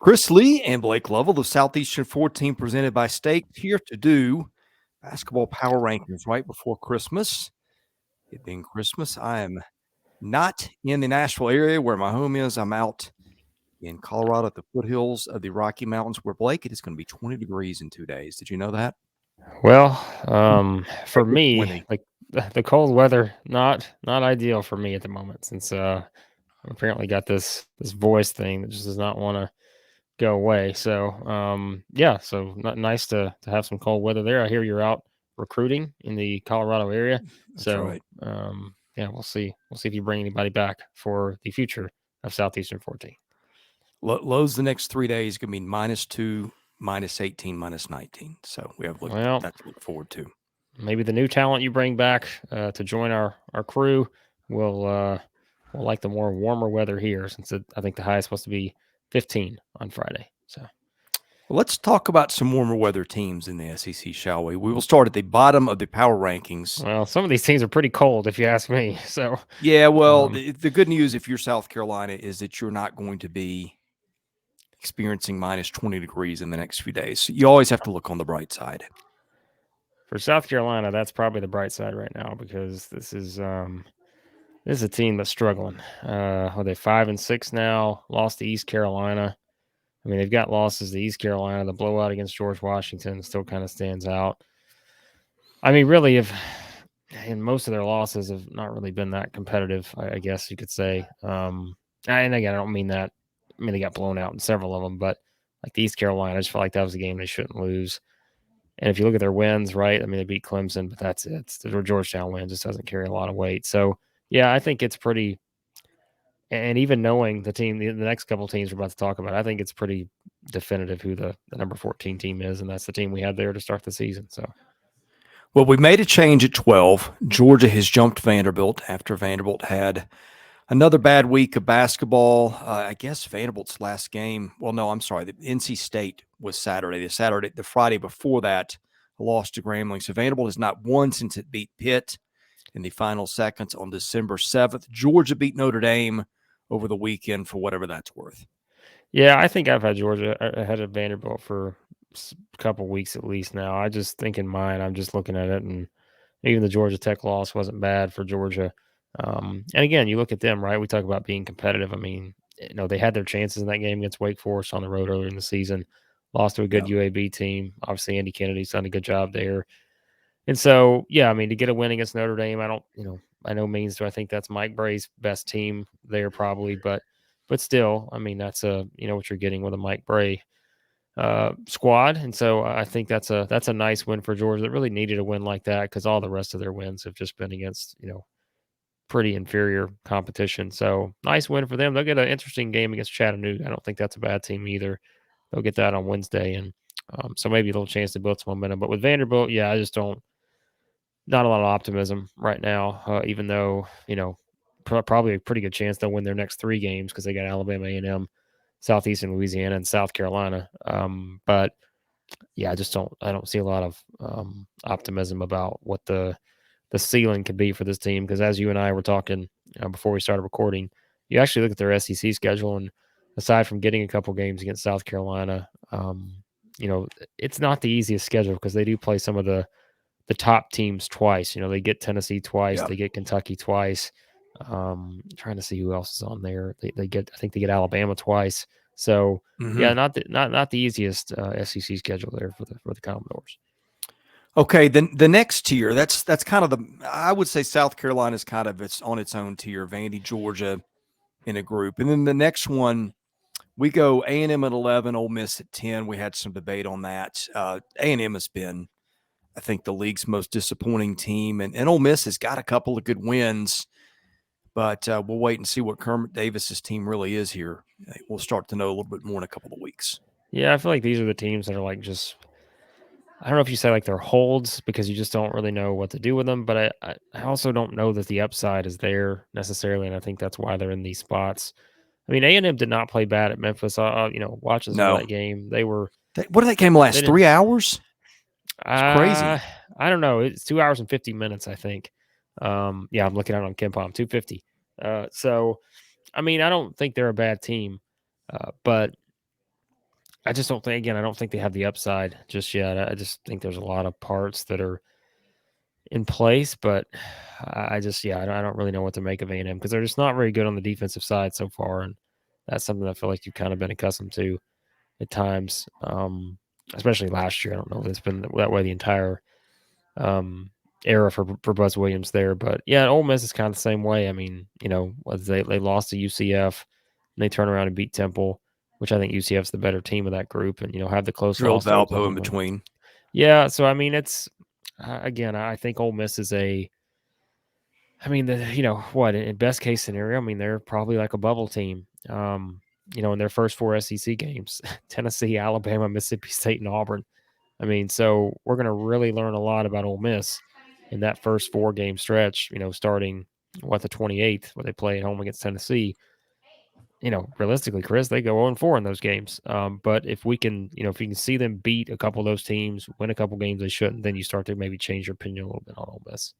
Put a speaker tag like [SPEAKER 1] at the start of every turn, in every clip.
[SPEAKER 1] Chris Lee and Blake Lovell, the Southeastern 14 presented by State, here to do basketball power rankings right before Christmas. It being Christmas, I am not in the Nashville area where my home is. I'm out in Colorado at the foothills of the Rocky Mountains where, Blake, it is going to be 20 degrees in 2 days. Did you know that?
[SPEAKER 2] Well, for
[SPEAKER 1] Very
[SPEAKER 2] me,
[SPEAKER 1] disappointing.
[SPEAKER 2] like the cold weather, not ideal for me at the moment since I've apparently got this voice thing that just does not want to go away. So yeah, so not nice to have some cold weather there. I hear you're out recruiting in the Colorado area.
[SPEAKER 1] That's
[SPEAKER 2] So
[SPEAKER 1] right.
[SPEAKER 2] yeah, we'll see. We'll see if you bring anybody back for the future of Southeastern 14.
[SPEAKER 1] Lows the next 3 days going to be -2, -18, -19. So we have
[SPEAKER 2] Well,
[SPEAKER 1] that to look forward to.
[SPEAKER 2] maybe the new talent you bring back to join our crew will like the more warmer weather here, since I think the high is supposed to be 15 on Friday. So
[SPEAKER 1] Well, let's talk about some warmer weather teams in the SEC, shall we? We will start at the bottom of the power rankings.
[SPEAKER 2] well, some of these teams are pretty cold, if you ask me. So
[SPEAKER 1] Yeah, well,
[SPEAKER 2] um,
[SPEAKER 1] the good news if you're South Carolina is that you're not going to be experiencing -20 degrees in the next few days. So you always have to look on the bright side.
[SPEAKER 2] for South Carolina, that's probably the bright side right now, because this is a team that's struggling. Are they 5-6 now? Lost to East Carolina. I mean, they've got losses to East Carolina. The blowout against George Washington still kind of stands out. I mean, really, and most of their losses have not really been that competitive, I guess you could say. And again, I don't mean that. I mean, they got blown out in several of them, but like the East Carolina, I just felt like that was a game they shouldn't lose. And if you look at their wins, right? I mean, they beat Clemson, but that's it. The Georgetown win just doesn't carry a lot of weight. So, yeah, I think it's pretty. And even knowing the team, the next couple of teams we're about to talk about, I think it's pretty definitive who the number 14 team is, and that's the team we had there to start the season. So,
[SPEAKER 1] Well, we made a change at 12. Georgia has jumped Vanderbilt after Vanderbilt had another bad week of basketball. I guess Vanderbilt's last game. Well, no, I'm sorry. The NC State was Saturday. The Friday before that, a loss to Grambling. So Vanderbilt has not won since it beat Pitt in the final seconds on December 7th. Georgia beat Notre Dame over the weekend for whatever that's worth.
[SPEAKER 2] yeah, I think I've had Georgia ahead of Vanderbilt for a couple weeks at least now. I just think in mine, I'm just looking at it, and even the Georgia Tech loss wasn't bad for Georgia. And again, you look at them, right? We talk about being competitive. I mean, they had their chances in that game against Wake Forest on the road earlier in the season, lost to a good
[SPEAKER 1] Yeah.
[SPEAKER 2] UAB team. Obviously, Andy Kennedy's done a good job there. And so, yeah, I mean, to get a win against Notre Dame, I don't, by no means do I think that's Mike Bray's best team there, probably, but still, I mean, that's what you're getting with a Mike Bray squad, and so I think that's a nice win for Georgia. That really needed a win like that, because all the rest of their wins have just been against pretty inferior competition. So nice win for them. They'll get an interesting game against Chattanooga. I don't think that's a bad team either. They'll get that on Wednesday, and so maybe a little chance to build some momentum. But with Vanderbilt, yeah, I just don't. Not a lot of optimism right now, even though probably a pretty good chance they'll win their next 3 games, because they got Alabama, A&M, Southeastern Louisiana, and South Carolina. But yeah, I don't see a lot of optimism about what the ceiling could be for this team, because as you and I were talking before we started recording, you actually look at their SEC schedule, and aside from getting a couple games against South Carolina, it's not the easiest schedule, because they do play some of the top teams twice. They get Tennessee twice,
[SPEAKER 1] Yeah.
[SPEAKER 2] they get Kentucky twice. Trying to see who else is on there. I think they get Alabama twice. So
[SPEAKER 1] Mm-hmm.
[SPEAKER 2] yeah, not the easiest SEC schedule there for the Commodores.
[SPEAKER 1] Okay, then the next tier, that's kind of I would say South Carolina is kind of it's on its own tier, Vandy, Georgia in a group. And then the next one, we go A&M at 11, Ole Miss at 10. We had some debate on that. A&M has been, I think, the league's most disappointing team, and Ole Miss has got a couple of good wins, but we'll wait and see what Kermit Davis's team really is here. We'll start to know a little bit more in a couple of weeks.
[SPEAKER 2] Yeah, I feel like these are the teams that are like just. I don't know if you say like they're holds, because you just don't really know what to do with them, but I also don't know that the upside is there necessarily, and I think that's why they're in these spots. I mean, A&M did not play bad at Memphis. Watching some of
[SPEAKER 1] No.
[SPEAKER 2] that game,
[SPEAKER 1] What did that game
[SPEAKER 2] they
[SPEAKER 1] last?
[SPEAKER 2] didn't.
[SPEAKER 1] 3 hours? It's
[SPEAKER 2] Uh,
[SPEAKER 1] crazy.
[SPEAKER 2] I don't know. It's 2 hours and 50 minutes, I think. Yeah, I'm looking at it on KenPom, 250. So I mean, I don't think they're a bad team, but I just don't think, again, I don't think they have the upside just yet. I just think there's a lot of parts that are in place, but I just, yeah, I don't really know what to make of A&M because they're just not very good on the defensive side so far. And that's something I feel like you've kind of been accustomed to at times, especially last year. I don't know if it's been that way the entire era for Buzz Williams there. But yeah, Ole Miss is kind of the same way. I mean, they lost to UCF and they turn around and beat Temple, which I think UCF's the better team of that group, and have the close
[SPEAKER 1] Drilled
[SPEAKER 2] loss to
[SPEAKER 1] Valpo in
[SPEAKER 2] Oklahoma.
[SPEAKER 1] between.
[SPEAKER 2] Yeah, so I mean, it's again, I think Ole Miss is a. I mean, what in best case scenario? I mean, they're probably like a bubble team. In their first 4 SEC games, Tennessee, Alabama, Mississippi State, and Auburn. I mean, so we're going to really learn a lot about Ole Miss in that first 4-game stretch, starting the 28th, where they play at home against Tennessee. Realistically, Chris, they go 0-4 in those games. But if we can, if you can see them beat a couple of those teams, win a couple games they shouldn't, then you start to maybe change your opinion a little bit on Ole Miss.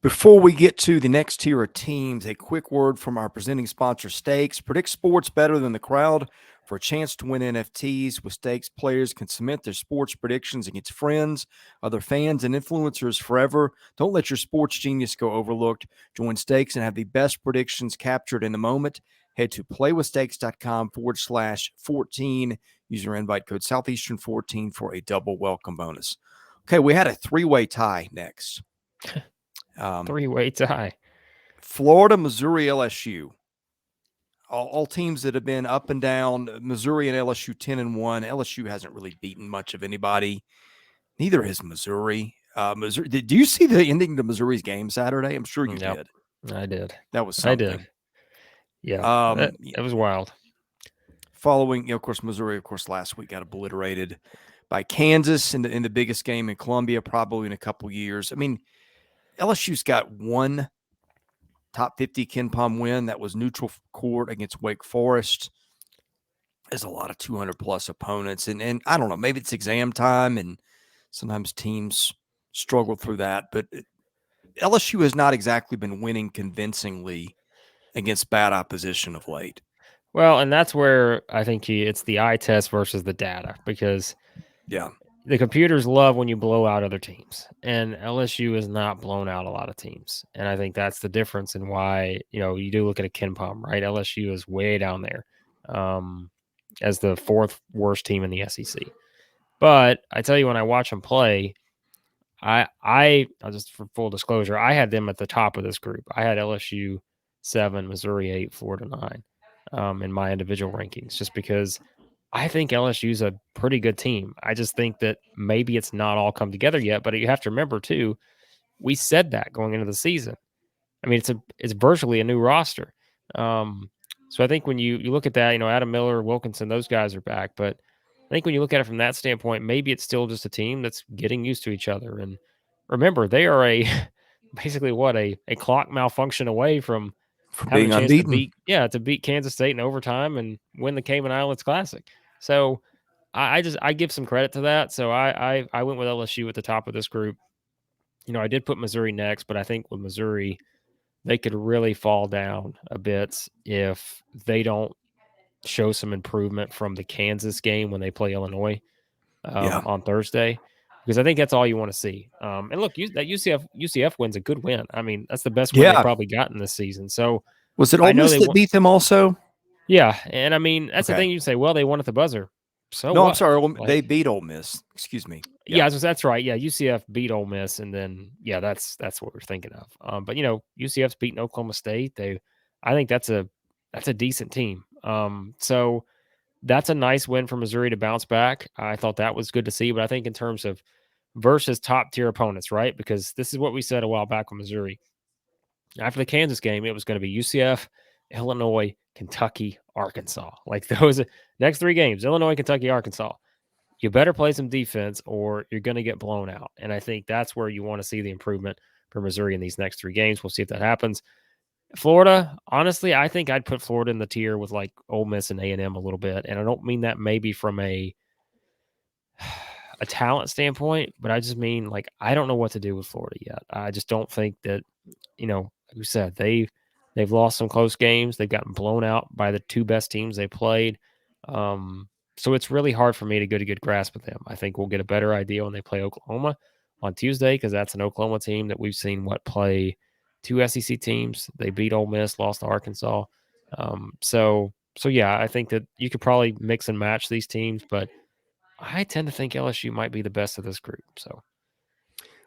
[SPEAKER 1] Before we get to the next tier of teams, a quick word from our presenting sponsor, Stakes. Predict sports better than the crowd. For a chance to win NFTs with Stakes, players can submit their sports predictions against friends, other fans, and influencers forever. Don't let your sports genius go overlooked. Join Stakes and have the best predictions captured in the moment. Head to playwithstakes.com/14. Use your invite code Southeastern14 for a double welcome bonus. Okay, we had a 3-way tie next.
[SPEAKER 2] 3-way tie.
[SPEAKER 1] Florida, Missouri, LSU. All teams that have been up and down. Missouri and LSU 10-1. LSU hasn't really beaten much of anybody. Neither has Missouri. Missouri. Did you see the ending to Missouri's game Saturday? I'm sure you did.
[SPEAKER 2] I did.
[SPEAKER 1] That was something.
[SPEAKER 2] I did. Yeah, that was wild.
[SPEAKER 1] Following, of course, Missouri, of course, last week got obliterated by Kansas in the biggest game in Columbia, probably in a couple years. I mean, LSU's got one top 50 KenPom win. That was neutral court against Wake Forest. There's a lot of 200-plus opponents. And I don't know, maybe it's exam time, and sometimes teams struggle through that. But LSU has not exactly been winning convincingly against bad opposition of late.
[SPEAKER 2] Well, and that's where I think it's the eye test versus the data, because the computers love when you blow out other teams, and LSU has not blown out a lot of teams. And I think that's the difference in why, you do look at a KenPom, right? LSU is way down there as the 4th worst team in the SEC. But I tell you, when I watch them play, I'll just, for full disclosure, I had them at the top of this group. I had LSU 7, Missouri 8, Florida 9 in my individual rankings, just because I think LSU is a pretty good team. I just think that maybe it's not all come together yet, but you have to remember too, we said that going into the season. I mean, it's virtually a new roster. So I think when you look at that, Adam Miller, Wilkinson, those guys are back, but I think when you look at it from that standpoint, maybe it's still just a team that's getting used to each other. And remember, they are basically a clock malfunction away from having
[SPEAKER 1] being
[SPEAKER 2] a chance
[SPEAKER 1] unbeaten.
[SPEAKER 2] to beat Kansas State in overtime and win the Cayman Islands Classic. So I give some credit to that. So I went with LSU at the top of this group. I did put Missouri next, but I think with Missouri, they could really fall down a bit if they don't show some improvement from the Kansas game when they play Illinois on Thursday, because I think that's all you want to see. And look, that UCF win's a good win. I mean, that's the best win they've probably gotten this season. So
[SPEAKER 1] was it Ole Miss that beat them also?
[SPEAKER 2] Yeah, and I mean, that's the thing. You say, well, they won at the buzzer. So
[SPEAKER 1] no,
[SPEAKER 2] what?
[SPEAKER 1] I'm sorry, they beat Ole Miss. Excuse me.
[SPEAKER 2] Yeah, that's right. Yeah, UCF beat Ole Miss, and then that's what we're thinking of. But UCF's beaten Oklahoma State. I think that's a decent team. So that's a nice win for Missouri to bounce back. I thought that was good to see. But I think in terms of versus top tier opponents, right? Because this is what we said a while back with Missouri. After the Kansas game, it was going to be UCF, Illinois, Kentucky, Arkansas. Like those next 3 games, Illinois, Kentucky, Arkansas. You better play some defense or you're going to get blown out. And I think that's where you want to see the improvement for Missouri in these next 3 games. We'll see if that happens. Florida, honestly, I think I'd put Florida in the tier with like Ole Miss and A&M a little bit. And I don't mean that maybe from a talent standpoint, but I just mean like I don't know what to do with Florida yet. I just don't think that, like we said, they've lost some close games. They've gotten blown out by the 2 best teams they played. So it's really hard for me to get a good grasp of them. I think we'll get a better idea when they play Oklahoma on Tuesday, because that's an Oklahoma team that we've seen play two SEC teams. They beat Ole Miss, lost to Arkansas. So yeah, I think that you could probably mix and match these teams, but I tend to think LSU might be the best of this group. So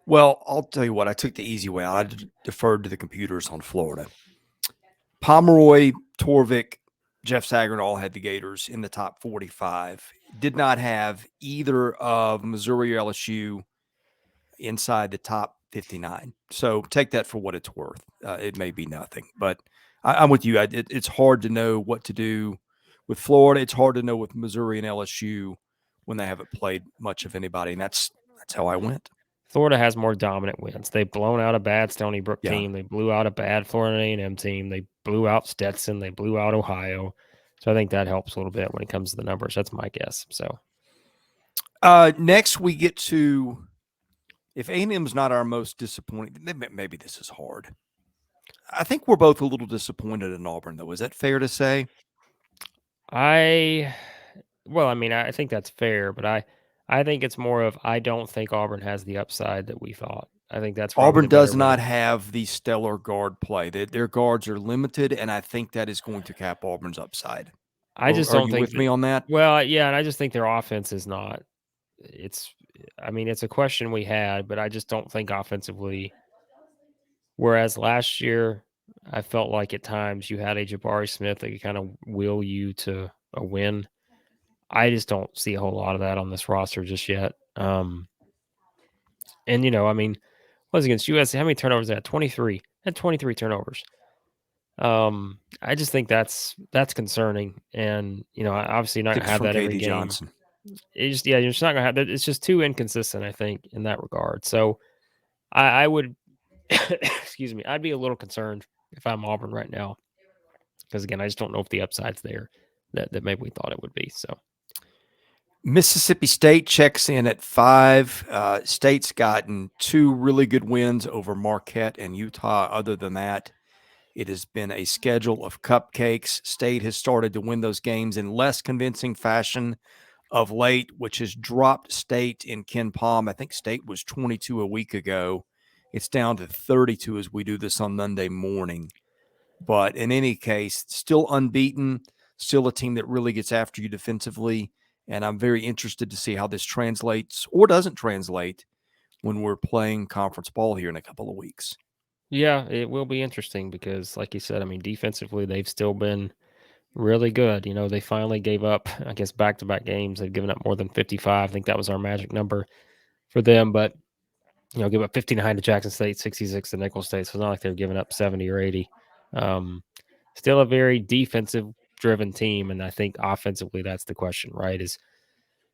[SPEAKER 1] Well, I'll tell you what, I took the easy way out. I deferred to the computers on Florida. Pomeroy, Torvik, Jeff Sagard all had the Gators in the top 45. Did not have either of Missouri or LSU inside the top 59. So take that for what it's worth. It may be nothing, but I'm with you. It's hard to know what to do with Florida. It's hard to know with Missouri and LSU when they haven't played much of anybody, and that's how I went.
[SPEAKER 2] Florida has more dominant wins. They've blown out a bad Stony Brook
[SPEAKER 1] Yeah.
[SPEAKER 2] team. They blew out a bad Florida A&M team. They blew out Stetson. They blew out Ohio. So I think that helps a little bit when it comes to the numbers. That's my guess. So
[SPEAKER 1] next we get to, if A&M's not our most disappointing, maybe this is hard. I think we're both a little disappointed in Auburn, though. Is that fair to say?
[SPEAKER 2] I think that's fair, but I think it's more of I don't think Auburn has the upside that we thought. I think that's probably
[SPEAKER 1] Auburn
[SPEAKER 2] the better
[SPEAKER 1] does
[SPEAKER 2] way
[SPEAKER 1] not
[SPEAKER 2] to-
[SPEAKER 1] have the stellar guard play. Their guards are limited, and I think that is going to cap Auburn's upside.
[SPEAKER 2] I just
[SPEAKER 1] Are
[SPEAKER 2] don't
[SPEAKER 1] you
[SPEAKER 2] think
[SPEAKER 1] with me on that?
[SPEAKER 2] well, yeah, and I just think their offense is not. It's a question we had, but I just don't think offensively. Whereas last year, I felt like at times you had a Jabari Smith that could kind of will you to a win. I just don't see a whole lot of that on this roster just yet. And was against USC. How many turnovers they had? 23. Had 23 turnovers. I just think that's concerning. And obviously you're
[SPEAKER 1] I
[SPEAKER 2] not
[SPEAKER 1] think
[SPEAKER 2] gonna
[SPEAKER 1] it's
[SPEAKER 2] have
[SPEAKER 1] from
[SPEAKER 2] that every
[SPEAKER 1] KD
[SPEAKER 2] game.
[SPEAKER 1] Johnson.
[SPEAKER 2] You're just not gonna have that. It's just too inconsistent, I think, in that regard. So I would excuse me, I'd be a little concerned if I'm Auburn right now. Because again, I just don't know if the upside's there that maybe we thought it would be. So
[SPEAKER 1] Mississippi State checks in at 5. State's gotten 2 really good wins over Marquette and Utah. Other than that, it has been a schedule of cupcakes. State has started to win those games in less convincing fashion of late, which has dropped State in Ken Palm. I think State was 22 a week ago. It's down to 32 as we do this on Monday morning. But in any case, still unbeaten, still a team that really gets after you defensively. And I'm very interested to see how this translates or doesn't translate when we're playing conference ball here in a couple of weeks.
[SPEAKER 2] yeah, it will be interesting because, like you said, defensively they've still been really good. They finally gave up, I guess, back-to-back games. They've given up more than 55. I think that was our magic number for them. But give up 59 to Jackson State, 66 to Nicholls State. So it's not like they're giving up 70 or 80. Still a very defensive-driven team, and I think offensively that's the question, right?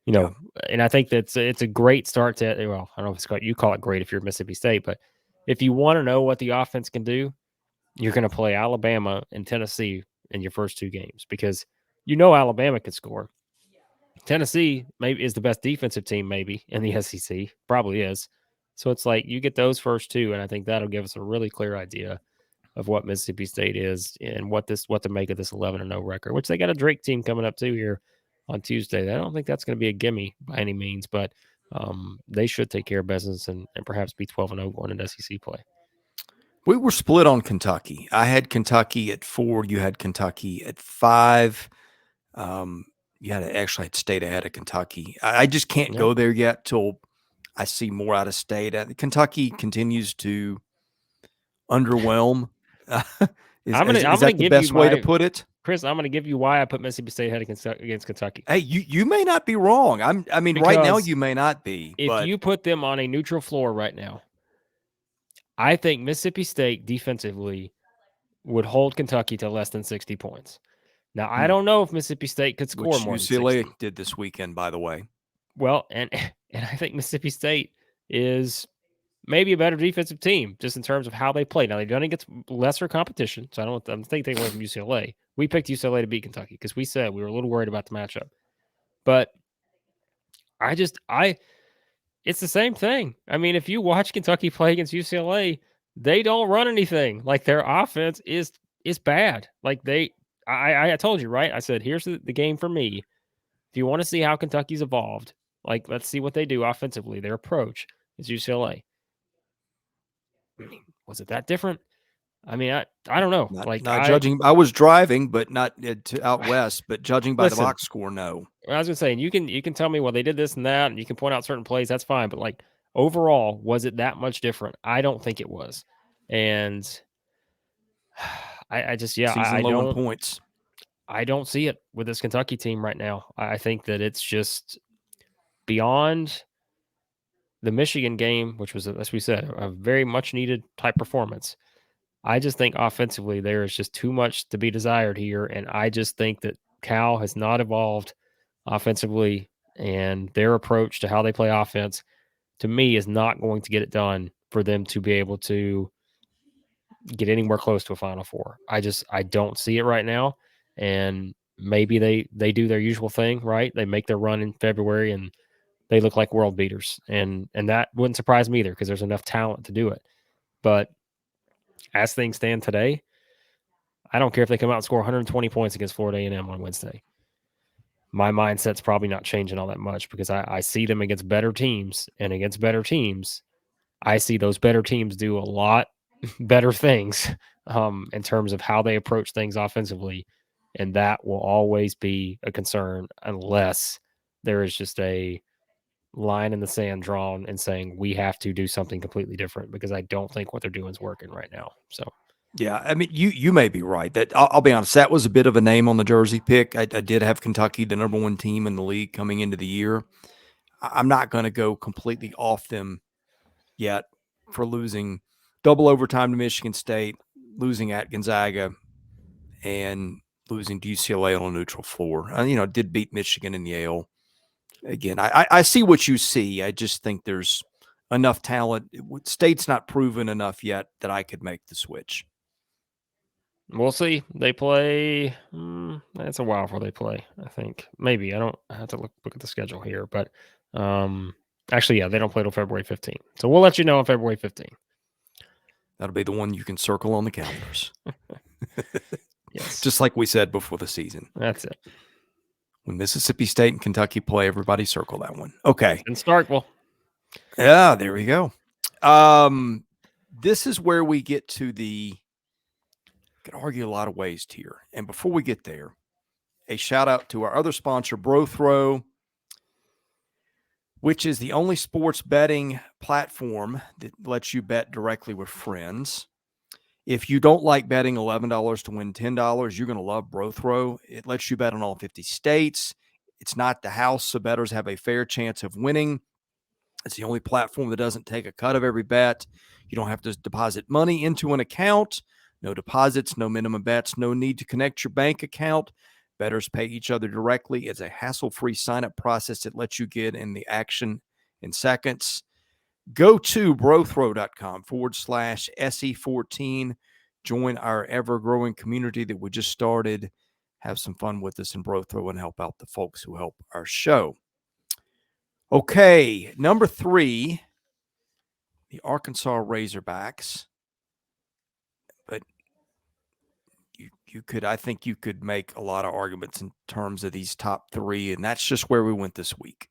[SPEAKER 1] Yeah.
[SPEAKER 2] And I think it's a great start to. Well, I don't know if you call it great if you're Mississippi State, but if you want to know what the offense can do, you're going to play Alabama and Tennessee in your first 2 games because Alabama can score. Tennessee maybe is the best defensive team maybe in the SEC, probably is. So it's like you get those first 2, and I think that'll give us a really clear idea of what Mississippi State is and what to make of this 11-0 record. Which they got a Drake team coming up too here on Tuesday. I don't think that's going to be a gimme by any means, but they should take care of business and perhaps be 12-0 going into SEC play.
[SPEAKER 1] We were split on Kentucky. I had Kentucky at 4. You had Kentucky at 5. You actually had State ahead of Kentucky. I just can't go there yet till I see more out of State. Kentucky continues to underwhelm. Is that the best way to put it?
[SPEAKER 2] Chris, I'm going to give you why I put Mississippi State ahead against Kentucky.
[SPEAKER 1] Hey, you may not be wrong. Right now you may not be.
[SPEAKER 2] If you put them on a neutral floor right now, I think Mississippi State defensively would hold Kentucky to less than 60 points. Now, I don't know if Mississippi State could score more than 60.
[SPEAKER 1] UCLA did this weekend, by the way.
[SPEAKER 2] Well, and I think Mississippi State is maybe a better defensive team just in terms of how they play. Now, they've done it against lesser competition, so I'm taking away from UCLA. We picked UCLA to beat Kentucky because we said we were a little worried about the matchup. But it's the same thing. If you watch Kentucky play against UCLA, they don't run anything. Like, their offense is bad. Like, I told you, right? I said, here's the game for me. If you want to see how Kentucky's evolved, like let's see what they do offensively. Their approach is UCLA. I mean, was it that different? I mean, I don't know. Like
[SPEAKER 1] Not judging. I was driving, but not out west. But judging by the
[SPEAKER 2] listen,
[SPEAKER 1] box score, no.
[SPEAKER 2] I was gonna say you can tell me, well, they did this and that, and you can point out certain plays. That's fine. But like overall, was it that much different? I don't think it was. And I just
[SPEAKER 1] Season low in points.
[SPEAKER 2] I don't see it with this Kentucky team right now. I think that it's just beyond the Michigan game, which was, as we said, a very much needed type performance. I just think offensively there is just too much to be desired here, and I just think that Cal has not evolved offensively, and their approach to how they play offense, to me, is not going to get it done for them to be able to get anywhere close to a Final Four. I don't see it right now, and maybe they do their usual thing, right? They make their run in February and they look like world beaters, and that wouldn't surprise me either because there's enough talent to do it. But as things stand today, I don't care if they come out and score 120 points against Florida A&M on Wednesday. My mindset's probably not changing all that much because I see them against better teams, and against better teams, I see those better teams do a lot better things in terms of how they approach things offensively, and that will always be a concern unless there is just a line in the sand drawn and saying we have to do something completely different, because I don't think what they're doing is working right now. So
[SPEAKER 1] yeah, I mean, you may be right. That I'll be honest, that was a bit of a name on the jersey pick. I did have Kentucky, the number one team in the league coming into the year. I'm not going to go completely off them yet for losing double overtime to Michigan State, losing at Gonzaga, and losing to UCLA on a neutral floor. Did beat Michigan and Yale. Again, I see what you see. I just think there's enough talent. State's not proven enough yet that I could make the switch.
[SPEAKER 2] we'll see. They play. It's a while before they play. I think maybe I have to look at the schedule here, but actually, yeah, they don't play till February 15th. So we'll let you know on February 15th.
[SPEAKER 1] That'll be the one you can circle on the calendars.
[SPEAKER 2] Yes,
[SPEAKER 1] just like we said before the season.
[SPEAKER 2] That's it.
[SPEAKER 1] When Mississippi State and Kentucky play, everybody circle that one. Okay.
[SPEAKER 2] In Starkville.
[SPEAKER 1] Yeah, there we go. This is where we get to could argue a lot of ways here. And before we get there, a shout out to our other sponsor, BROTHROW, which is the only sports betting platform that lets you bet directly with friends. If you don't like betting $11 to win $10, you're going to love BROTHROW. It lets you bet on all 50 states. It's not the house, so bettors have a fair chance of winning. It's the only platform that doesn't take a cut of every bet. You don't have to deposit money into an account. No deposits, no minimum bets, no need to connect your bank account. Bettors pay each other directly. It's a hassle-free sign-up process that lets you get in the action in seconds. Go to brothrow.com/SE14. Join our ever-growing community that we just started. Have some fun with us in BROTHROW and help out the folks who help our show. Okay, number 3, the Arkansas Razorbacks. But I think you could make a lot of arguments in terms of these top 3, and that's just where we went this week.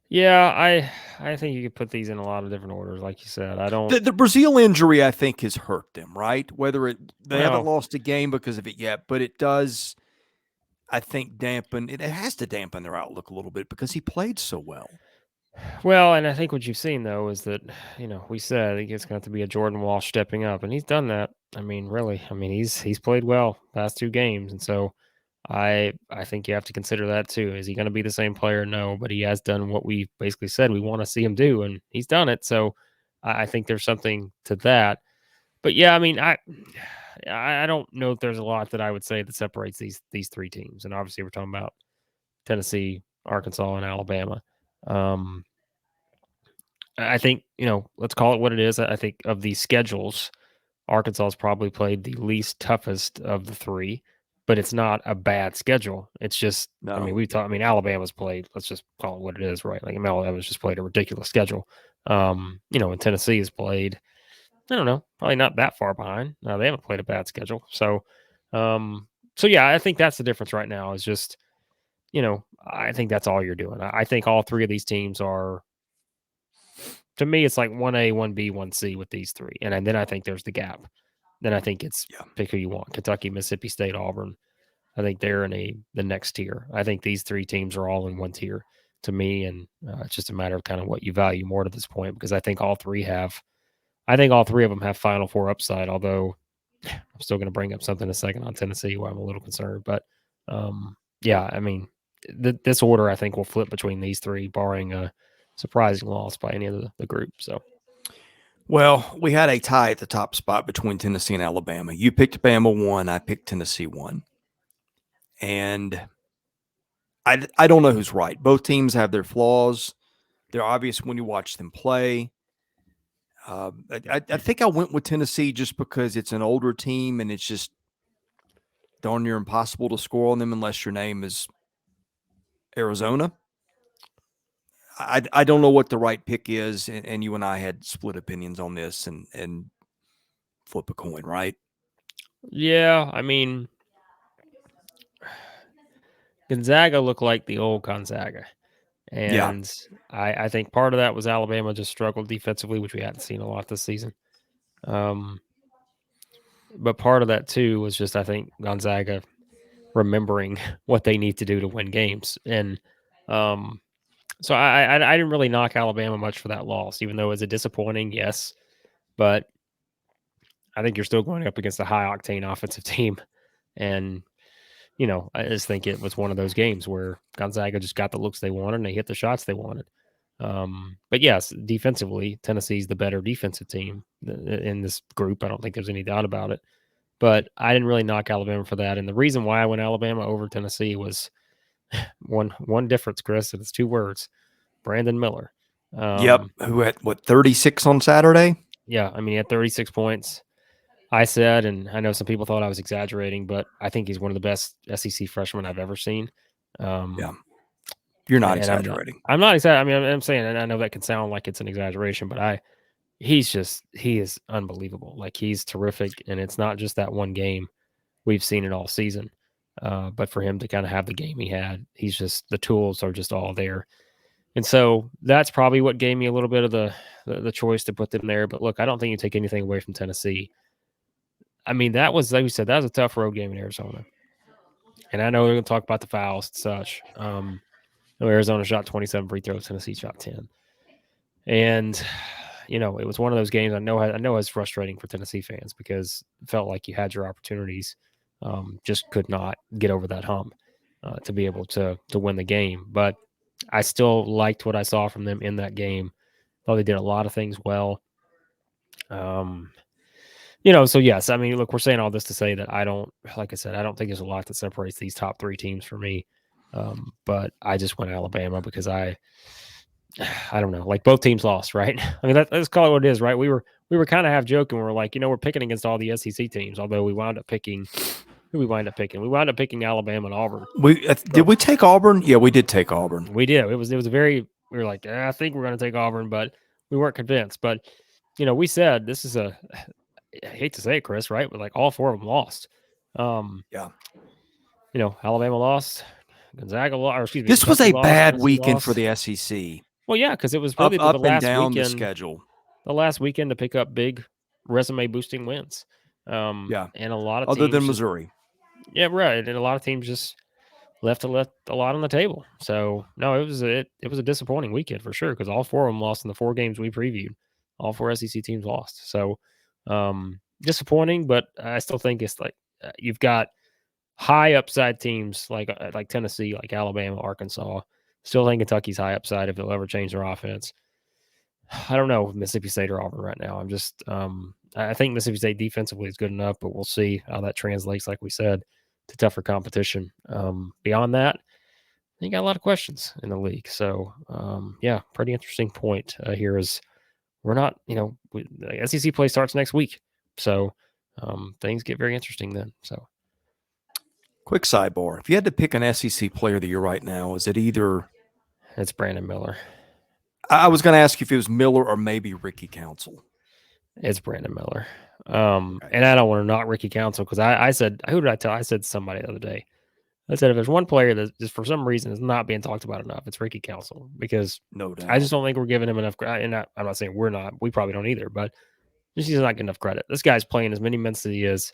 [SPEAKER 2] Yeah, I think you could put these in a lot of different orders, like you said. I don't.
[SPEAKER 1] The Brazil injury, I think, has hurt them, right? Whether they haven't lost a game because of it yet, but it does, I think, dampen. It has to dampen their outlook a little bit because he played so well.
[SPEAKER 2] Well, and I think what you've seen though is that we said it's going to be a Jordan Walsh stepping up, and he's done that. I mean, really, he's played well past 2 games, and so I think you have to consider that too. Is he going to be the same player? No, but he has done what we basically said we want to see him do, and he's done it. So I think there's something to that. But yeah, I mean, I don't know if there's a lot that I would say that separates these 3 teams, and obviously we're talking about Tennessee, Arkansas, and Alabama. I think, let's call it what it is. I think of these schedules, Arkansas has probably played the least toughest of the 3, but it's not a bad schedule. It's just,
[SPEAKER 1] No.
[SPEAKER 2] Alabama's played, let's just call it what it is, right? Like Alabama's just played a ridiculous schedule. And Tennessee has played, I don't know, probably not that far behind. They haven't played a bad schedule. So yeah, I think that's the difference right now is just, I think that's all you're doing. I think all three of these teams are, to me, it's like 1A, 1B, 1C with these three. And then I think there's the gap. Then I think it's pick who you want. Kentucky, Mississippi State, Auburn. I think they're in the next tier. I think these three teams are all in one tier to me, and it's just a matter of kind of what you value more to this point, because I think all three of them have Final Four upside, although I'm still going to bring up something in a second on Tennessee where I'm a little concerned. But yeah, I mean, this order I think will flip between these three, barring a surprising loss by any of the group. So,
[SPEAKER 1] well, we had a tie at the top spot between Tennessee and Alabama. You picked Bama 1, I picked Tennessee 1. And I don't know who's right. Both teams have their flaws. They're obvious when you watch them play. I think I went with Tennessee just because it's an older team and it's just darn near impossible to score on them unless your name is Arizona. I don't know what the right pick is, and you and I had split opinions on this and flip a coin, right?
[SPEAKER 2] yeah, I mean, Gonzaga looked like the old Gonzaga. And I think part of that was Alabama just struggled defensively, which we hadn't seen a lot this season. But part of that, too, was just, I think, Gonzaga remembering what they need to do to win games. And so I didn't really knock Alabama much for that loss, even though it was a disappointing, yes. But I think you're still going up against a high-octane offensive team. And I just think it was one of those games where Gonzaga just got the looks they wanted and they hit the shots they wanted. But yes, defensively, Tennessee's the better defensive team in this group. I don't think there's any doubt about it. But I didn't really knock Alabama for that. And the reason why I went Alabama over Tennessee was one difference, Chris, and it's 2 words: Brandon Miller.
[SPEAKER 1] Who had 36 on Saturday?
[SPEAKER 2] Yeah, I mean, he had 36 points. I said, and I know some people thought I was exaggerating, but I think he's one of the best SEC freshmen I've ever seen.
[SPEAKER 1] You're not exaggerating.
[SPEAKER 2] I'm not exaggerating. I mean, I'm saying, and I know that can sound like it's an exaggeration, but he is unbelievable. Like, he's terrific, and it's not just that one game. We've seen it all season. But for him to kind of have the game he had, he's just, the tools are just all there. And so that's probably what gave me a little bit of the choice to put them there. But look, I don't think you take anything away from Tennessee. I mean, that was, like we said, that was a tough road game in Arizona. And I know they're going to talk about the fouls and such. Arizona shot 27 free throws, Tennessee shot 10. And, it was one of those games I know it's frustrating for Tennessee fans because it felt like you had your opportunities, just could not get over that hump to be able to win the game. But I still liked what I saw from them in that game. Thought they did a lot of things well. So yes, I mean, look, we're saying all this to say that like I said, I don't think there's a lot that separates these top 3 teams for me. But I just went Alabama because I don't know, like, both teams lost, right? I mean, let's call it what it is, right? We were kind of half joking. We're like, we're picking against all the SEC teams, although we wound up picking. Who we wind up picking? We wound up picking Alabama and Auburn.
[SPEAKER 1] Did we take Auburn? Yeah, we did take Auburn.
[SPEAKER 2] We did. It was we were like, I think we're going to take Auburn, but we weren't convinced. But we said this is I hate to say it, Chris, right? But like all 4 of them lost.
[SPEAKER 1] Yeah.
[SPEAKER 2] Alabama lost, Gonzaga lost. Or excuse me,
[SPEAKER 1] this was a bad weekend
[SPEAKER 2] lost
[SPEAKER 1] for the SEC.
[SPEAKER 2] Well, yeah, because it was really
[SPEAKER 1] up
[SPEAKER 2] the last
[SPEAKER 1] and down
[SPEAKER 2] weekend,
[SPEAKER 1] the schedule.
[SPEAKER 2] The last weekend to pick up big resume boosting wins. And a lot of
[SPEAKER 1] other
[SPEAKER 2] teams
[SPEAKER 1] than Missouri.
[SPEAKER 2] Yeah, right. And a lot of teams just left a lot on the table. So no, it was a disappointing weekend for sure because all 4 of them lost in the 4 games we previewed. All 4 SEC teams lost. So disappointing, but I still think it's like you've got high upside teams like Tennessee, like Alabama, Arkansas. Still think Kentucky's high upside if they'll ever change their offense. I don't know Mississippi State or Auburn right now. I'm just I think Mississippi State defensively is good enough, but we'll see how that translates, like we said, to tougher competition. Beyond that, I think got a lot of questions in the league. So pretty interesting point here is we're not, the SEC play starts next week. So things get very interesting then. So
[SPEAKER 1] quick sidebar. If you had to pick an SEC player of the year right now, is it either?
[SPEAKER 2] It's Brandon Miller.
[SPEAKER 1] I was going to ask you if it was Miller or maybe Ricky Council.
[SPEAKER 2] It's Brandon Miller. And I don't want to knock Ricky Council because I said, who did I tell? I said somebody the other day. I said if there's one player that just for some reason is not being talked about enough, it's Ricky Council, because
[SPEAKER 1] No doubt.
[SPEAKER 2] I just don't think we're giving him enough credit. And I'm not saying we're not. We probably don't either, but just he's not getting enough credit. This guy's playing as many minutes as he is.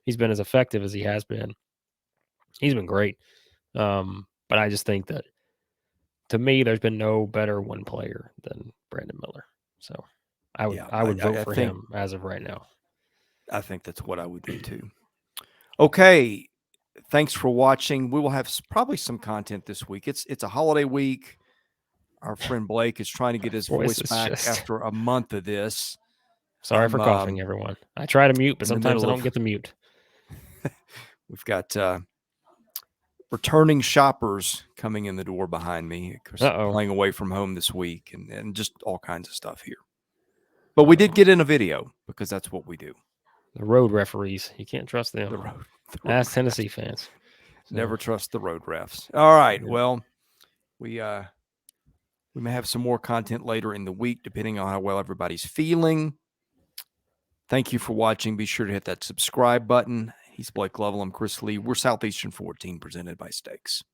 [SPEAKER 2] He's been as effective as he has been. He's been great. But I just think that, to me, there's been no better one player than Brandon Miller. So I would vote for him as of right now.
[SPEAKER 1] I think that's what I would do too. Okay. Thanks for watching. We will have probably some content this week. It's a holiday week. Our friend Blake is trying to get his voice back after a month of this.
[SPEAKER 2] Sorry for coughing, everyone. I try to mute, but sometimes I don't get the mute.
[SPEAKER 1] We've got returning shoppers coming in the door behind me because playing away from home this week and just all kinds of stuff here. But we did get in a video because that's what we do.
[SPEAKER 2] The road referees. You can't trust them.
[SPEAKER 1] The road
[SPEAKER 2] Ask Tennessee fans.
[SPEAKER 1] So. Never trust the road refs. All right. Yeah. Well, we may have some more content later in the week, depending on how well everybody's feeling. Thank you for watching. Be sure to hit that subscribe button. He's Blake Lovell. I'm Chris Lee. We're Southeastern 14, presented by Steaks.